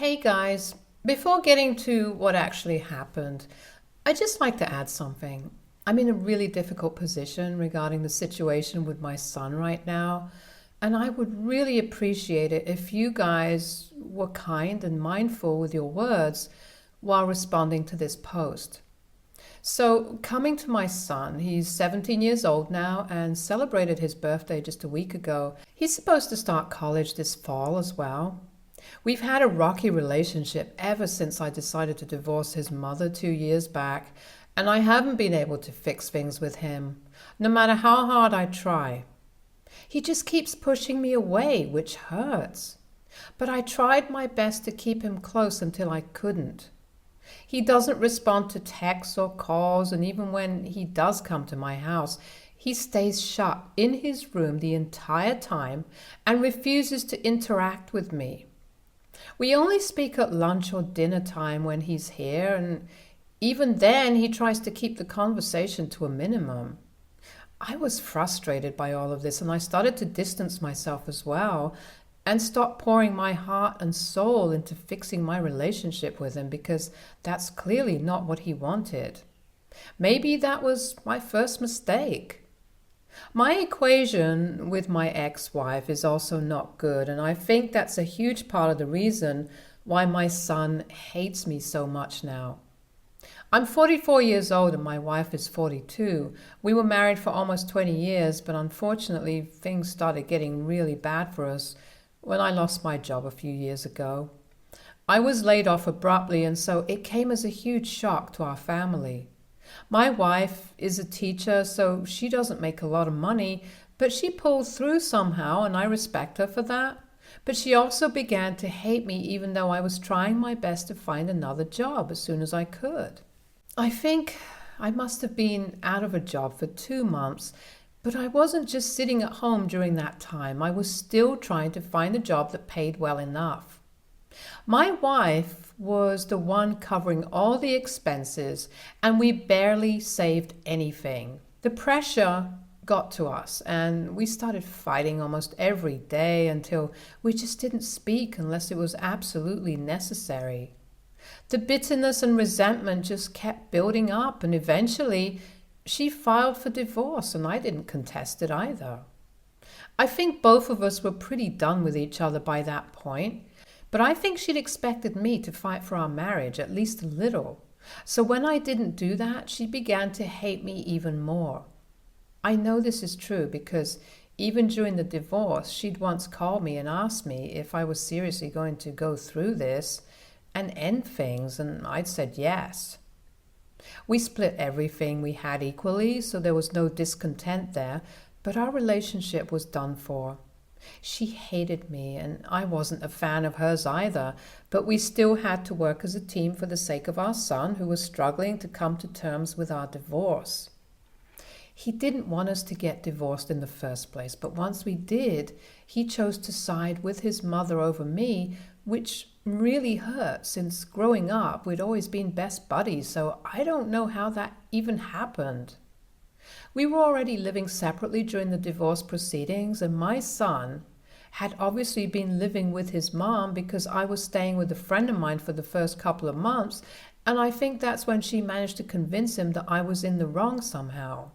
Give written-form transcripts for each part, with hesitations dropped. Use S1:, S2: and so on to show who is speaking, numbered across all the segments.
S1: Hey guys, before getting to what actually happened, I'd just like to add something. I'm in a really difficult position regarding the situation with my son right now, and I would really appreciate it if you guys were kind and mindful with your words while responding to this post. So, coming to my son, he's 17 years old now and celebrated his birthday just a week ago. He's supposed to start college this fall as well. We've had a rocky relationship ever since I decided to divorce his mother 2 years back, and I haven't been able to fix things with him, no matter how hard I try. He just keeps pushing me away, which hurts. But I tried my best to keep him close until I couldn't. He doesn't respond to texts or calls, and even when he does come to my house, he stays shut in his room the entire time and refuses to interact with me. We only speak at lunch or dinner time when he's here, and even then he tries to keep the conversation to a minimum. I was frustrated by all of this, and I started to distance myself as well and stop pouring my heart and soul into fixing my relationship with him because that's clearly not what he wanted. Maybe that was my first mistake. My equation with my ex-wife is also not good, and I think that's a huge part of the reason why my son hates me so much now. I'm 44 years old and my wife is 42. We were married for almost 20 years, but unfortunately things started getting really bad for us when I lost my job a few years ago. I was laid off abruptly, and so it came as a huge shock to our family. My wife is a teacher, so she doesn't make a lot of money, but she pulled through somehow, and I respect her for that. But she also began to hate me even though I was trying my best to find another job as soon as I could. I think I must have been out of a job for 2 months, but I wasn't just sitting at home during that time. I was still trying to find a job that paid well enough. My wife was the one covering all the expenses, and we barely saved anything. The pressure got to us, and we started fighting almost every day until we just didn't speak unless it was absolutely necessary. The bitterness and resentment just kept building up, and eventually she filed for divorce, and I didn't contest it either. I think both of us were pretty done with each other by that point. But I think she'd expected me to fight for our marriage, at least a little. So when I didn't do that, she began to hate me even more. I know this is true because even during the divorce, she'd once called me and asked me if I was seriously going to go through this and end things, and I'd said yes. We split everything we had equally, so there was no discontent there, but our relationship was done for. She hated me, and I wasn't a fan of hers either, but we still had to work as a team for the sake of our son, who was struggling to come to terms with our divorce. He didn't want us to get divorced in the first place, but once we did, he chose to side with his mother over me, which really hurt since growing up we'd always been best buddies, so I don't know how that even happened. We were already living separately during the divorce proceedings, and my son had obviously been living with his mom because I was staying with a friend of mine for the first couple of months, and I think that's when she managed to convince him that I was in the wrong somehow.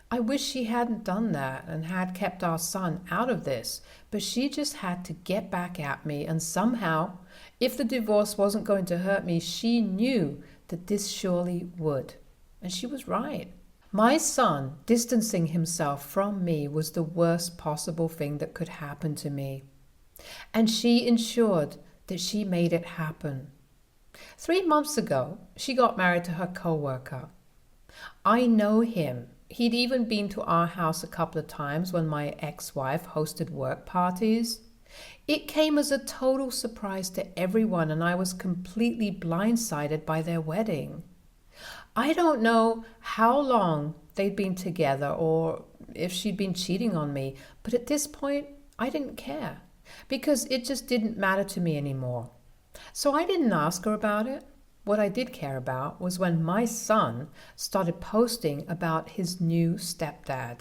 S1: I wish she hadn't done that and had kept our son out of this, but she just had to get back at me, and somehow, if the divorce wasn't going to hurt me, she knew that this surely would. And she was right. My son distancing himself from me was the worst possible thing that could happen to me. And she ensured that she made it happen. 3 months ago, she got married to her co-worker. I know him. He'd even been to our house a couple of times when my ex-wife hosted work parties. It came as a total surprise to everyone, and I was completely blindsided by their wedding. I don't know how long they'd been together or if she'd been cheating on me, but at this point, I didn't care because it just didn't matter to me anymore. So I didn't ask her about it. What I did care about was when my son started posting about his new stepdad.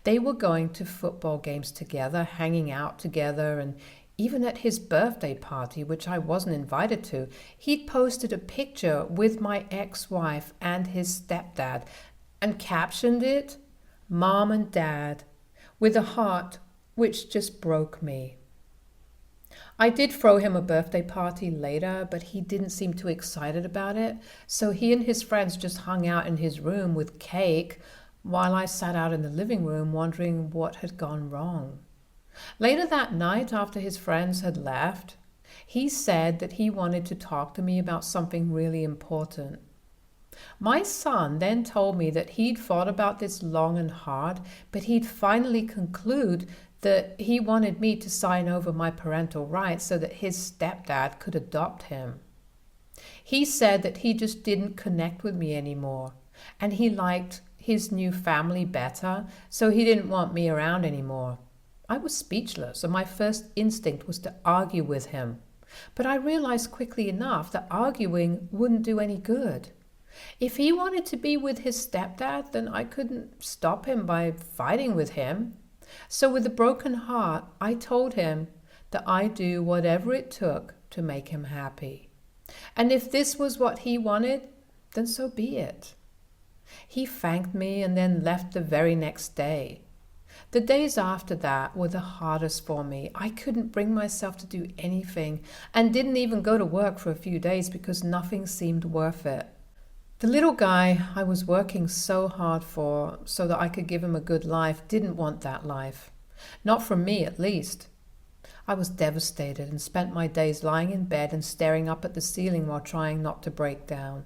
S1: They were going to football games together, hanging out together, and Even at his birthday party, which I wasn't invited to, he'd posted a picture with my ex-wife and his stepdad and captioned it, "Mom and Dad," with a heart, which just broke me. I did throw him a birthday party later, but he didn't seem too excited about it, so he and his friends just hung out in his room with cake while I sat out in the living room wondering what had gone wrong. Later that night, after his friends had left, he said that he wanted to talk to me about something really important. My son then told me that he'd thought about this long and hard, but he'd finally conclude that he wanted me to sign over my parental rights so that his stepdad could adopt him. He said that he just didn't connect with me anymore, and he liked his new family better, so he didn't want me around anymore. I was speechless, and my first instinct was to argue with him. But I realized quickly enough that arguing wouldn't do any good. If he wanted to be with his stepdad, then I couldn't stop him by fighting with him. So with a broken heart, I told him that I'd do whatever it took to make him happy. And if this was what he wanted, then so be it. He thanked me and then left the very next day. The days after that were the hardest for me. I couldn't bring myself to do anything and didn't even go to work for a few days because nothing seemed worth it. The little guy I was working so hard for so that I could give him a good life didn't want that life. Not from me, at least. I was devastated and spent my days lying in bed and staring up at the ceiling while trying not to break down.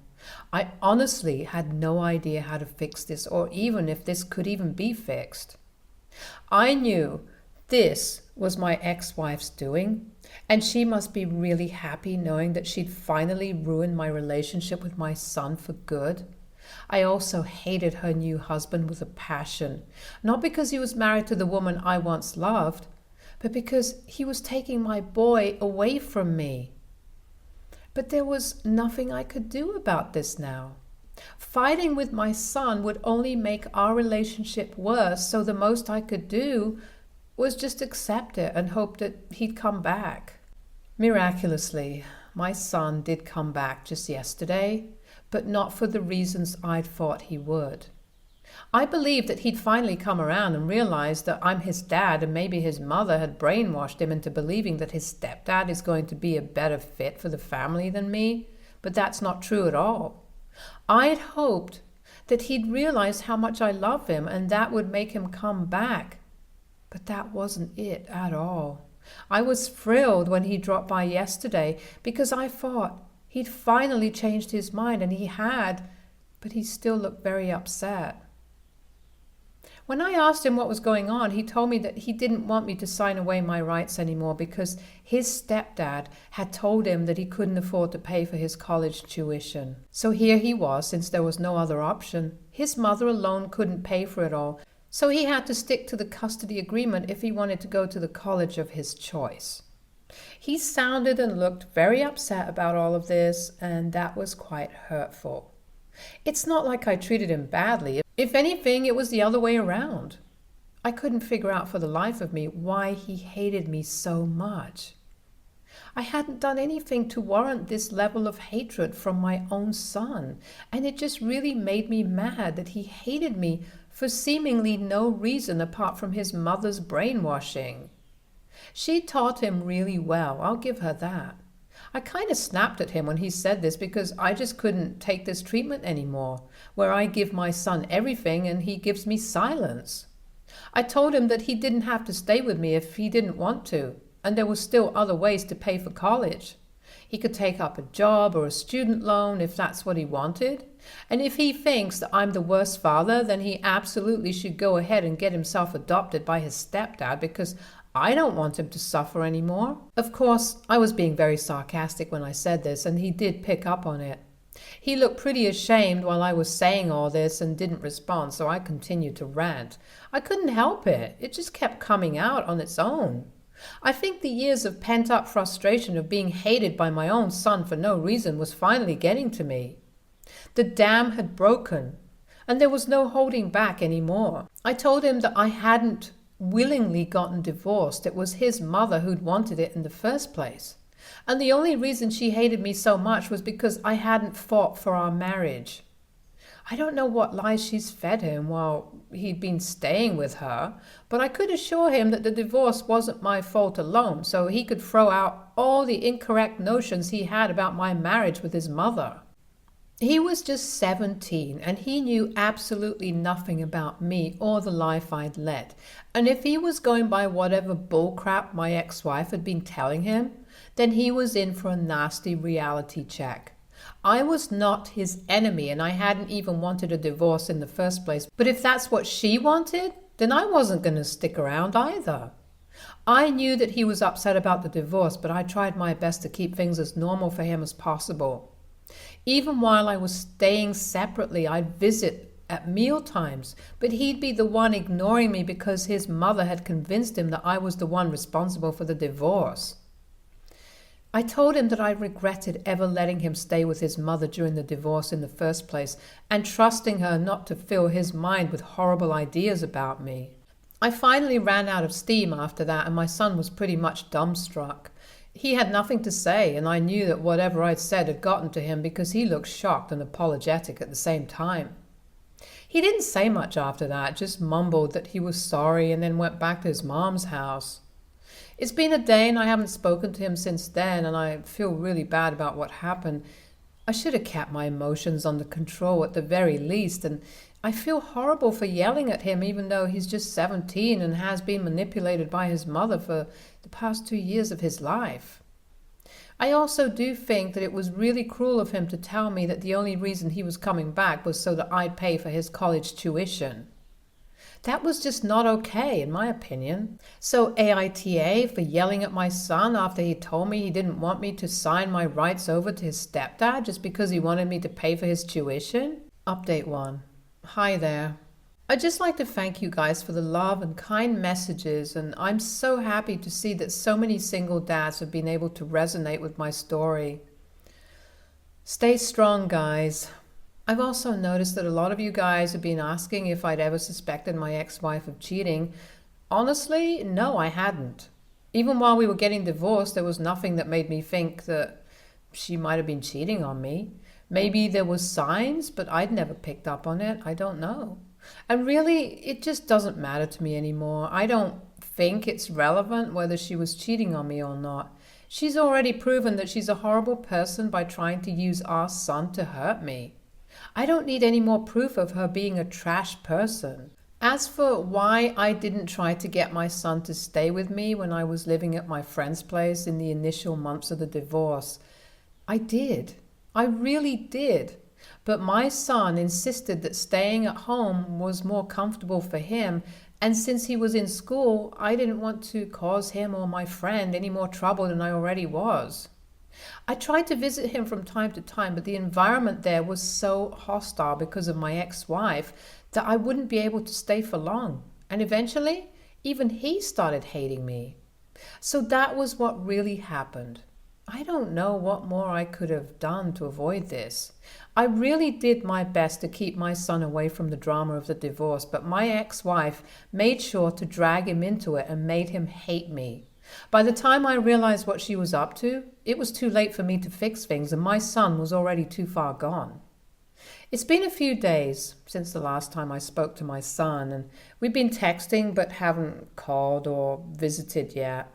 S1: I honestly had no idea how to fix this or even if this could even be fixed. I knew this was my ex-wife's doing, and she must be really happy knowing that she'd finally ruined my relationship with my son for good. I also hated her new husband with a passion, not because he was married to the woman I once loved, but because he was taking my boy away from me. But there was nothing I could do about this now. Fighting with my son would only make our relationship worse, so the most I could do was just accept it and hope that he'd come back. Miraculously, my son did come back just yesterday, but not for the reasons I'd thought he would. I believed that he'd finally come around and realized that I'm his dad and maybe his mother had brainwashed him into believing that his stepdad is going to be a better fit for the family than me, but that's not true at all. I'd hoped that he'd realize how much I love him and that would make him come back. But that wasn't it at all. I was thrilled when he dropped by yesterday because I thought he'd finally changed his mind, and he had, but he still looked very upset. When I asked him what was going on, he told me that he didn't want me to sign away my rights anymore because his stepdad had told him that he couldn't afford to pay for his college tuition. So here he was, since there was no other option. His mother alone couldn't pay for it all, so he had to stick to the custody agreement if he wanted to go to the college of his choice. He sounded and looked very upset about all of this, and that was quite hurtful. It's not like I treated him badly. If anything, it was the other way around. I couldn't figure out for the life of me why he hated me so much. I hadn't done anything to warrant this level of hatred from my own son, and it just really made me mad that he hated me for seemingly no reason apart from his mother's brainwashing. She taught him really well, I'll give her that. I kind of snapped at him when he said this because I just couldn't take this treatment anymore, where I give my son everything and he gives me silence. I told him that he didn't have to stay with me if he didn't want to, and there were still other ways to pay for college. He could take up a job or a student loan if that's what he wanted. And if he thinks that I'm the worst father, then he absolutely should go ahead and get himself adopted by his stepdad because I don't want him to suffer anymore. Of course, I was being very sarcastic when I said this, and he did pick up on it. He looked pretty ashamed while I was saying all this and didn't respond, so I continued to rant. I couldn't help it. It just kept coming out on its own. I think the years of pent-up frustration of being hated by my own son for no reason was finally getting to me. The dam had broken, and there was no holding back anymore. I told him that I hadn't willingly gotten divorced. It was his mother who'd wanted it in the first place. And the only reason she hated me so much was because I hadn't fought for our marriage. I don't know what lies she's fed him while he'd been staying with her, but I could assure him that the divorce wasn't my fault alone, so he could throw out all the incorrect notions he had about my marriage with his mother. He was just 17 and he knew absolutely nothing about me or the life I'd led. And if he was going by whatever bullcrap my ex-wife had been telling him, then he was in for a nasty reality check. I was not his enemy and I hadn't even wanted a divorce in the first place. But if that's what she wanted, then I wasn't going to stick around either. I knew that he was upset about the divorce, but I tried my best to keep things as normal for him as possible. Even while I was staying separately, I'd visit at meal times, but he'd be the one ignoring me because his mother had convinced him that I was the one responsible for the divorce. I told him that I regretted ever letting him stay with his mother during the divorce in the first place and trusting her not to fill his mind with horrible ideas about me. I finally ran out of steam after that and my son was pretty much dumbstruck. He had nothing to say and I knew that whatever I'd said had gotten to him because he looked shocked and apologetic at the same time. He didn't say much after that, just mumbled that he was sorry and then went back to his mom's house. It's been a day and I haven't spoken to him since then and I feel really bad about what happened. I should have kept my emotions under control at the very least, and I feel horrible for yelling at him even though he's just 17 and has been manipulated by his mother for the past 2 years of his life. I also do think that it was really cruel of him to tell me that the only reason he was coming back was so that I'd pay for his college tuition. That was just not okay, in my opinion. So aita for yelling at my son after he told me he didn't want me to sign my rights over to his stepdad just because he wanted me to pay for his tuition? Update 1. Hi there. I'd just like to thank you guys for the love and kind messages, and I'm so happy to see that so many single dads have been able to resonate with my story. Stay strong, guys. I've also noticed that a lot of you guys have been asking if I'd ever suspected my ex-wife of cheating. Honestly, no, I hadn't. Even while we were getting divorced, there was nothing that made me think that she might have been cheating on me. Maybe there was signs, but I'd never picked up on it. I don't know. And really, it just doesn't matter to me anymore. I don't think it's relevant whether she was cheating on me or not. She's already proven that she's a horrible person by trying to use our son to hurt me. I don't need any more proof of her being a trash person. As for why I didn't try to get my son to stay with me when I was living at my friend's place in the initial months of the divorce, I did. I really did. But my son insisted that staying at home was more comfortable for him, and since he was in school, I didn't want to cause him or my friend any more trouble than I already was. I tried to visit him from time to time, but the environment there was so hostile because of my ex-wife that I wouldn't be able to stay for long. And eventually, even he started hating me. So that was what really happened. I don't know what more I could have done to avoid this. I really did my best to keep my son away from the drama of the divorce, but my ex-wife made sure to drag him into it and made him hate me. By the time I realized what she was up to, it was too late for me to fix things and my son was already too far gone. It's been a few days since the last time I spoke to my son, and we've been texting but haven't called or visited yet.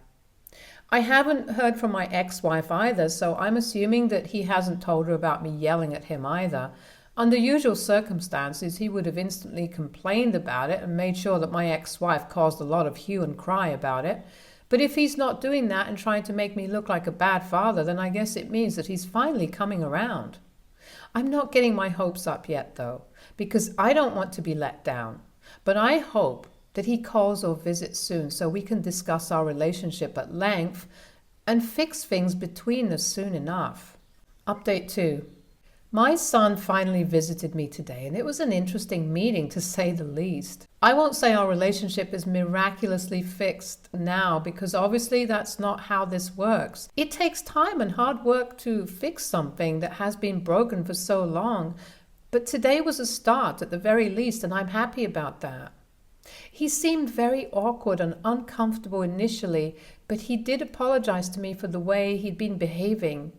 S1: I haven't heard from my ex-wife either, so I'm assuming that he hasn't told her about me yelling at him either. Under usual circumstances, he would have instantly complained about it and made sure that my ex-wife caused a lot of hue and cry about it. But if he's not doing that and trying to make me look like a bad father, then I guess it means that he's finally coming around. I'm not getting my hopes up yet, though, because I don't want to be let down. But I hope that he calls or visits soon so we can discuss our relationship at length and fix things between us soon enough. Update 2. My son finally visited me today, and it was an interesting meeting to say the least. I won't say our relationship is miraculously fixed now, because obviously that's not how this works. It takes time and hard work to fix something that has been broken for so long, but today was a start at the very least, and I'm happy about that. He seemed very awkward and uncomfortable initially, but he did apologize to me for the way he'd been behaving.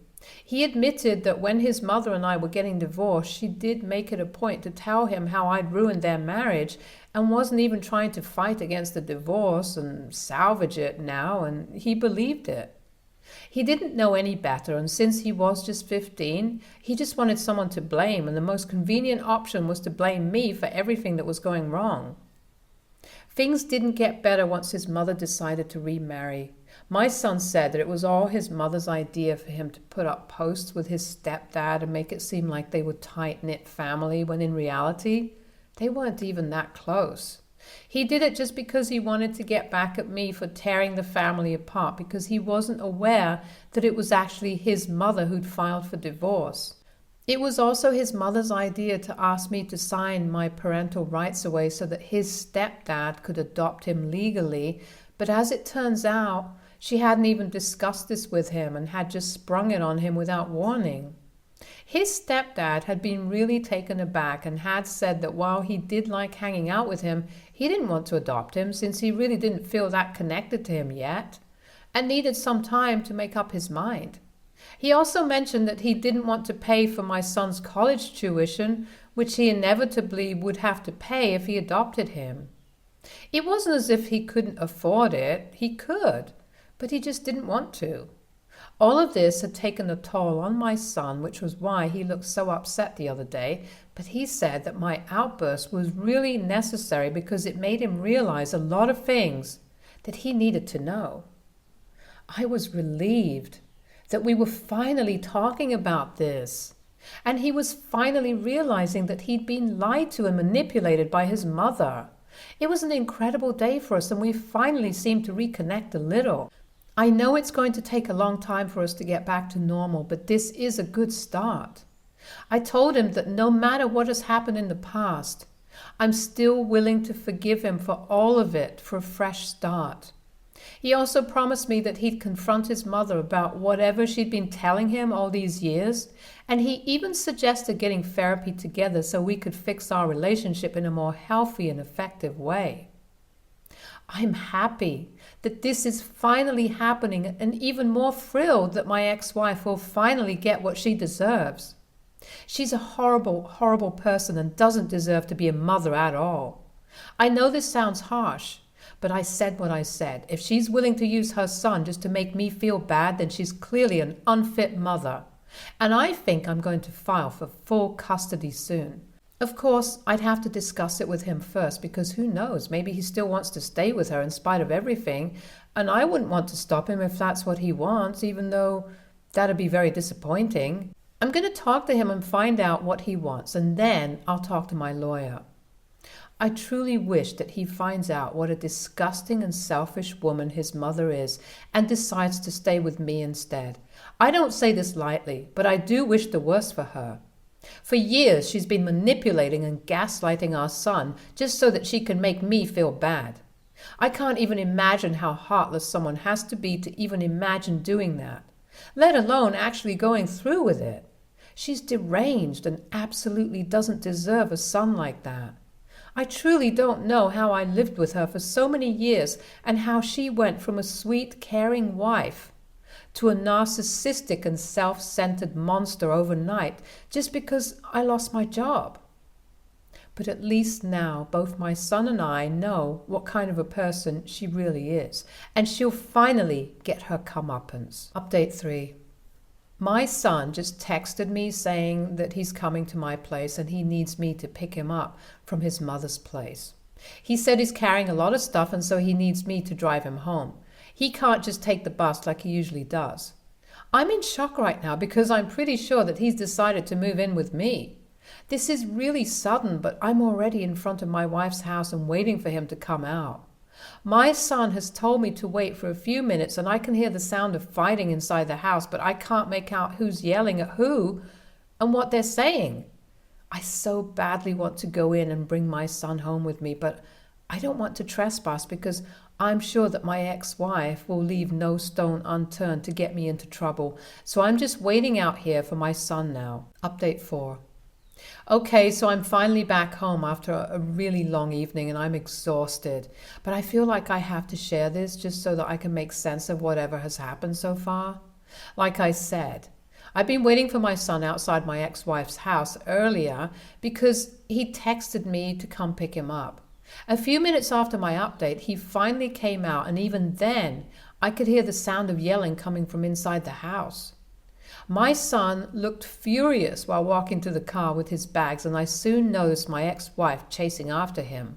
S1: He admitted that when his mother and I were getting divorced, she did make it a point to tell him how I'd ruined their marriage and wasn't even trying to fight against the divorce and salvage it now, and he believed it. He didn't know any better, and since he was just 15, he just wanted someone to blame, and the most convenient option was to blame me for everything that was going wrong. Things didn't get better once his mother decided to remarry. My son said that it was all his mother's idea for him to put up posts with his stepdad and make it seem like they were tight-knit family, when in reality, they weren't even that close. He did it just because he wanted to get back at me for tearing the family apart, because he wasn't aware that it was actually his mother who'd filed for divorce. It was also his mother's idea to ask me to sign my parental rights away so that his stepdad could adopt him legally, but as it turns out, she hadn't even discussed this with him and had just sprung it on him without warning. His stepdad had been really taken aback and had said that while he did like hanging out with him, he didn't want to adopt him since he really didn't feel that connected to him yet and needed some time to make up his mind. He also mentioned that he didn't want to pay for my son's college tuition, which he inevitably would have to pay if he adopted him. It wasn't as if he couldn't afford it. He could, but he just didn't want to. All of this had taken a toll on my son, which was why he looked so upset the other day, but he said that my outburst was really necessary because it made him realize a lot of things that he needed to know. I was relieved that we were finally talking about this, and he was finally realizing that he'd been lied to and manipulated by his mother. It was an incredible day for us, and we finally seemed to reconnect a little. I know it's going to take a long time for us to get back to normal, but this is a good start. I told him that no matter what has happened in the past, I'm still willing to forgive him for all of it, for a fresh start. He also promised me that he'd confront his mother about whatever she'd been telling him all these years, and he even suggested getting therapy together so we could fix our relationship in a more healthy and effective way. I'm happy that this is finally happening and even more thrilled that my ex-wife will finally get what she deserves. She's a horrible, horrible person and doesn't deserve to be a mother at all. I know this sounds harsh, but I said what I said. If she's willing to use her son just to make me feel bad, then she's clearly an unfit mother. And I think I'm going to file for full custody soon. Of course, I'd have to discuss it with him first, because who knows, maybe he still wants to stay with her in spite of everything, and I wouldn't want to stop him if that's what he wants, even though that'd be very disappointing. I'm going to talk to him and find out what he wants, and then I'll talk to my lawyer. I truly wish that he finds out what a disgusting and selfish woman his mother is and decides to stay with me instead. I don't say this lightly, but I do wish the worst for her. For years, she's been manipulating and gaslighting our son just so that she can make me feel bad. I can't even imagine how heartless someone has to be to even imagine doing that, let alone actually going through with it. She's deranged and absolutely doesn't deserve a son like that. I truly don't know how I lived with her for so many years and how she went from a sweet, caring wife to a narcissistic and self-centered monster overnight just because I lost my job. But at least now both my son and I know what kind of a person she really is, and she'll finally get her comeuppance. Update 3. My son just texted me saying that he's coming to my place and he needs me to pick him up from his mother's place. He said he's carrying a lot of stuff and so he needs me to drive him home. He can't just take the bus like he usually does. I'm in shock right now because I'm pretty sure that he's decided to move in with me. This is really sudden, but I'm already in front of my wife's house and waiting for him to come out. My son has told me to wait for a few minutes and I can hear the sound of fighting inside the house, but I can't make out who's yelling at who and what they're saying. I so badly want to go in and bring my son home with me, but I don't want to trespass because I'm sure that my ex-wife will leave no stone unturned to get me into trouble. So I'm just waiting out here for my son now. Update 4. Okay, so I'm finally back home after a really long evening and I'm exhausted. But I feel like I have to share this just so that I can make sense of whatever has happened so far. Like I said, I've been waiting for my son outside my ex-wife's house earlier because he texted me to come pick him up. A few minutes after my update, he finally came out, and even then, I could hear the sound of yelling coming from inside the house. My son looked furious while walking to the car with his bags, and I soon noticed my ex-wife chasing after him.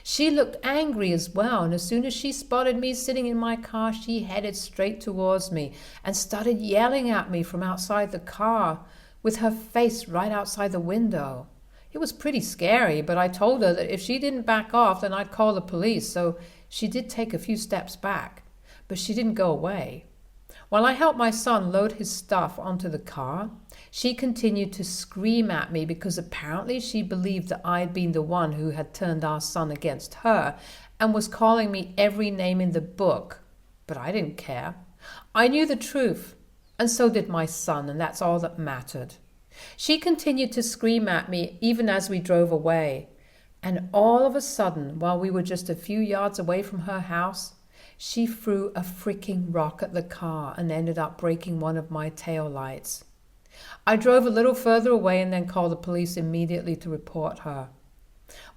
S1: She looked angry as well, and as soon as she spotted me sitting in my car, she headed straight towards me and started yelling at me from outside the car with her face right outside the window. It was pretty scary, but I told her that if she didn't back off, then I'd call the police, so she did take a few steps back, but she didn't go away. While I helped my son load his stuff onto the car, she continued to scream at me because apparently she believed that I'd been the one who had turned our son against her and was calling me every name in the book. But I didn't care. I knew the truth, and so did my son, and that's all that mattered. She continued to scream at me even as we drove away. And all of a sudden, while we were just a few yards away from her house, she threw a freaking rock at the car and ended up breaking one of my tail lights. I drove a little further away and then called the police immediately to report her.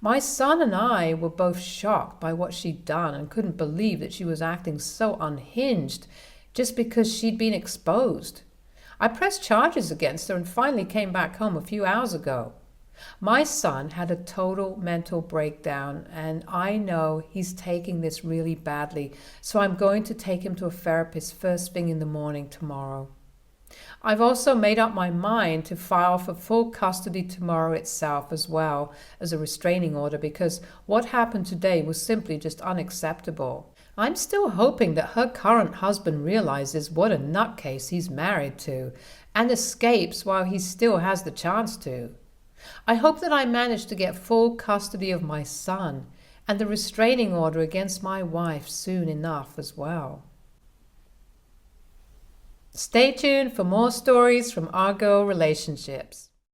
S1: My son and I were both shocked by what she'd done and couldn't believe that she was acting so unhinged just because she'd been exposed. I pressed charges against her and finally came back home a few hours ago. My son had a total mental breakdown, and I know he's taking this really badly, so I'm going to take him to a therapist first thing in the morning tomorrow. I've also made up my mind to file for full custody tomorrow itself, as well as a restraining order, because what happened today was simply just unacceptable. I'm still hoping that her current husband realizes what a nutcase he's married to and escapes while he still has the chance to. I hope that I manage to get full custody of my son and the restraining order against my wife soon enough as well. Stay tuned for more stories from our girl relationships.